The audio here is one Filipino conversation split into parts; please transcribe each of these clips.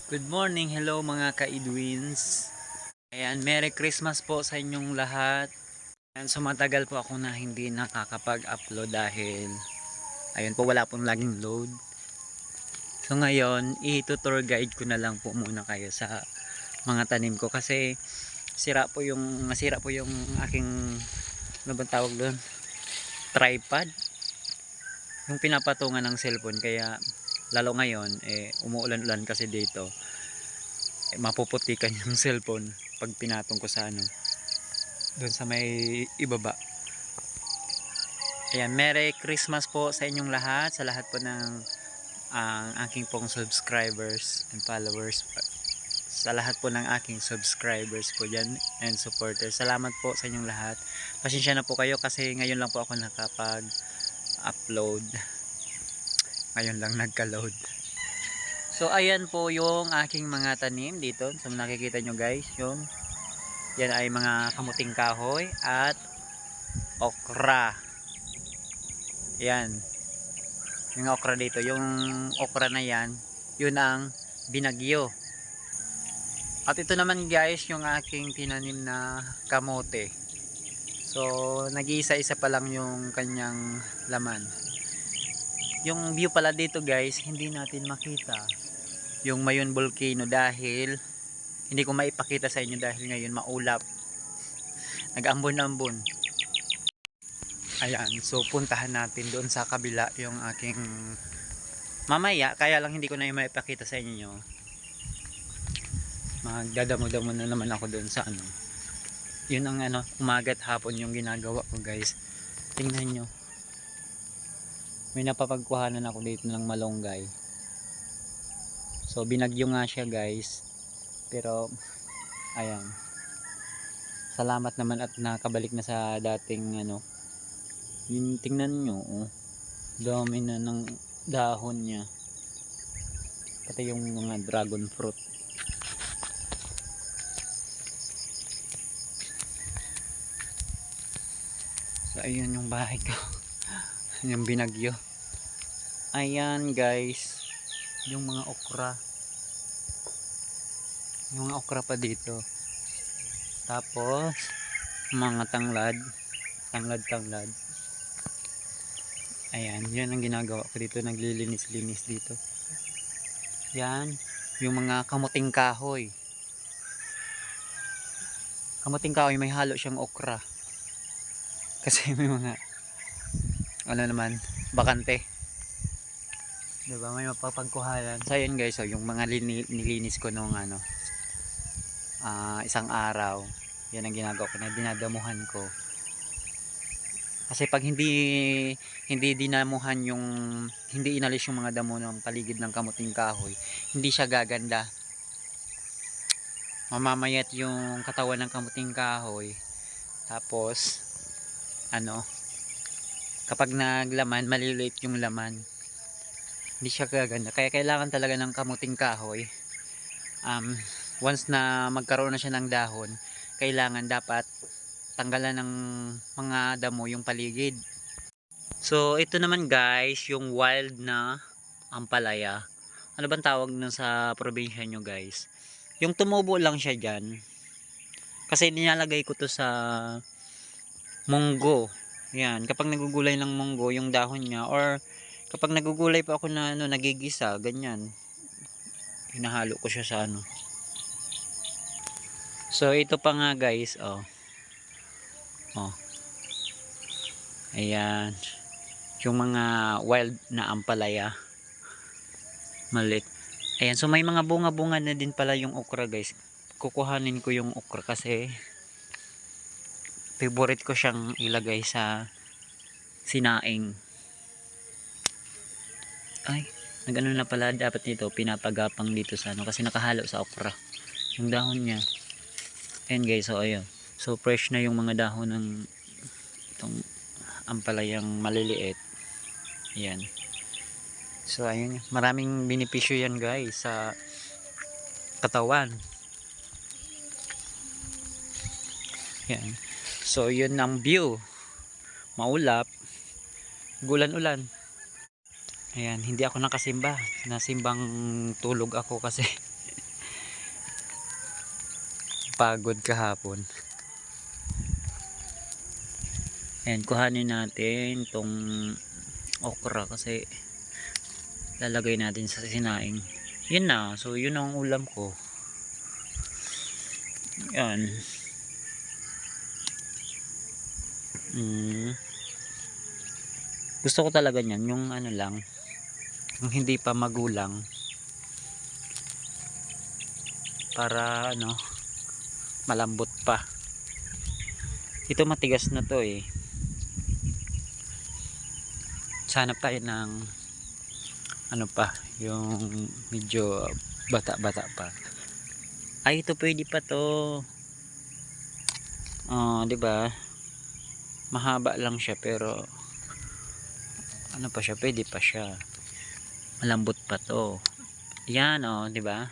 Good morning, hello mga ka-Edwins. Ayan, Merry Christmas po sa inyong lahat. Ayan, so matagal po ako na hindi nakakapag-upload dahil ayun po, wala pong laging load. So ngayon, i-tour guide ko na lang po muna kayo sa mga tanim ko kasi nasira po yung aking, ano bang tawag doon? Tripod. Yung pinapatungan ng cellphone, kaya lalo ngayon, umuulan-ulan kasi dito. Mapuputikan yung cellphone pag pinatong ko sa doon sa may ibaba. Ayan, Merry Christmas po sa inyong lahat, sa lahat po ng aking pong subscribers and followers, sa lahat po ng aking subscribers po dyan and supporters. Salamat po sa inyong lahat. Pasensya na po kayo kasi ngayon lang po ako nakapag upload, ngayon lang nagka-load. So ayan po yung aking mga tanim dito. So nakikita nyo guys, yan ay mga kamuting kahoy at okra. Yan, yung okra dito, yung okra na yan, yun ang binagyo. At ito naman guys yung aking tinanim na kamote. So nag-iisa-isa pa lang yung kanyang laman. Yung view pala dito guys, hindi natin makita yung Mayon Volcano dahil hindi ko maipakita sa inyo dahil ngayon maulap, nag-ambon-ambon. Ayan, so puntahan natin doon sa kabila yung aking mamaya, kaya lang hindi ko na yung maipakita sa inyo. Magdadamo-damo na naman ako doon sa yun ang umagat hapon yung ginagawa ko guys. Tingnan nyo, may napapagkuhanan ako dito ng malunggay. So binagyo nga siya guys, pero ayan, salamat naman at nakabalik na sa dating yun. Tingnan nyo, dami na ng dahon niya, pati yung mga dragon fruit. So ayun yung bahay ko yung binagyo. Ayan guys, yung mga okra, pa dito. Tapos mga tanglad. Ayan, yun ang ginagawa ko dito, naglilinis-linis dito. Yan, yung mga kamuting kahoy. May halo siyang okra. Kasi may mga naman, bakante. Diba, may mapapagkuhanan. So yun guys, so yung mga nilinis ko nung isang araw, yan ang ginagawa ko, na dinadamuhan ko. Kasi pag hindi dinamuhan, hindi inalis yung mga damo ng paligid ng kamuting kahoy, hindi siya gaganda. Mamamayat yung katawan ng kamuting kahoy. Tapos kapag naglaman, maliliit yung laman. Hindi siya gaganda. Kaya kailangan talaga ng kamuting kahoy. Once na magkaroon na siya ng dahon, kailangan dapat tanggalan ng mga damo yung paligid. So ito naman guys, yung wild na ampalaya. Ano bang tawag nun sa probinsya nyo guys? Yung tumubo lang siya dyan. Kasi nilalagay ko to sa munggo. Yan, kapag nagugulay ng munggo yung dahon niya, or kapag nagugulay pa ako na nagigisa, ganyan. Hinahalo ko siya sa So ito pa nga guys, oh. Ayan, yung mga wild na ampalaya, maliit. Ayan, so may mga bunga-bunga na din pala yung okra guys. Kukuhanin ko yung okra kasi favorite ko siyang ilagay sa sinaing. Ay, nagano na pala dapat nito, pinapagapang dito sa kasi nakahalo sa okra yung dahon niya. Ayan guys, so ayun, so fresh na yung mga dahon ng itong ampalayang maliliit. Ayan, so ayun, maraming benepisyo yan guys sa katawan. Ayan, so yun ang view, maulap, gulan-ulan. Ayan, hindi ako nakasimba, nasimbang tulog ako kasi napagod kahapon. And kuhanin natin tong okra kasi lalagay natin sa sinaing. Yun na, so yun ang ulam ko. Yan. Gusto ko talaga niyan, yung ano lang, yung hindi pa magulang. Para ano, malambot pa. Ito matigas na to eh. Sana tayo ng ano pa, yung medyo bata-bata pa. Ay, ito pwede pa to. Oh, 'di ba? Mahaba lang siya pero ano pa siya, pwede pa siya. Malambot pa to. Yan oh, 'di ba?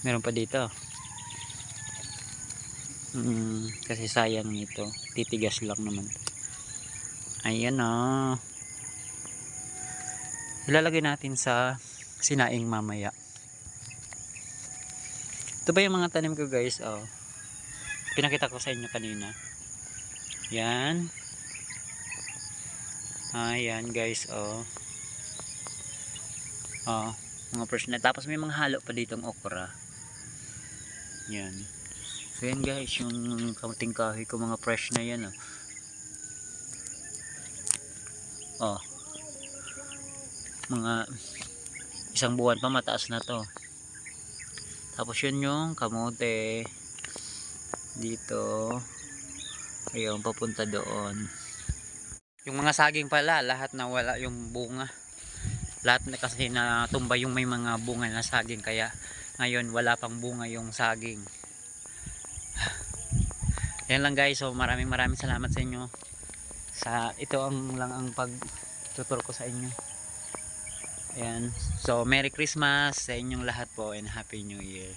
Meron pa dito. Kasi sayang nito. Titigas lang naman. Ayan oh. Ilalagay natin sa sinaing mamaya. Ito ba yung mga tanim ko guys? Oh. Pinakita ko sa inyo kanina. Yan. Ayan guys. Oh. Oh. Mga fresh na. Tapos may mga halo pa ditong okra. Yan. So yan guys. Yung kamuting kahoy ko mga fresh na yan. Oh. Mga isang buwan pa mataas na to. Tapos yun yung kamote dito, ayun papunta doon. Yung mga saging pala lahat nawala yung bunga, lahat na kasi natumba yung may mga bunga na saging, kaya ngayon wala pang bunga yung saging. Yan lang guys, so maraming salamat sa inyo, sa ito ang lang ang pagtutur ko sa inyo. Ayan, so Merry Christmas sa inyong lahat po and Happy New Year.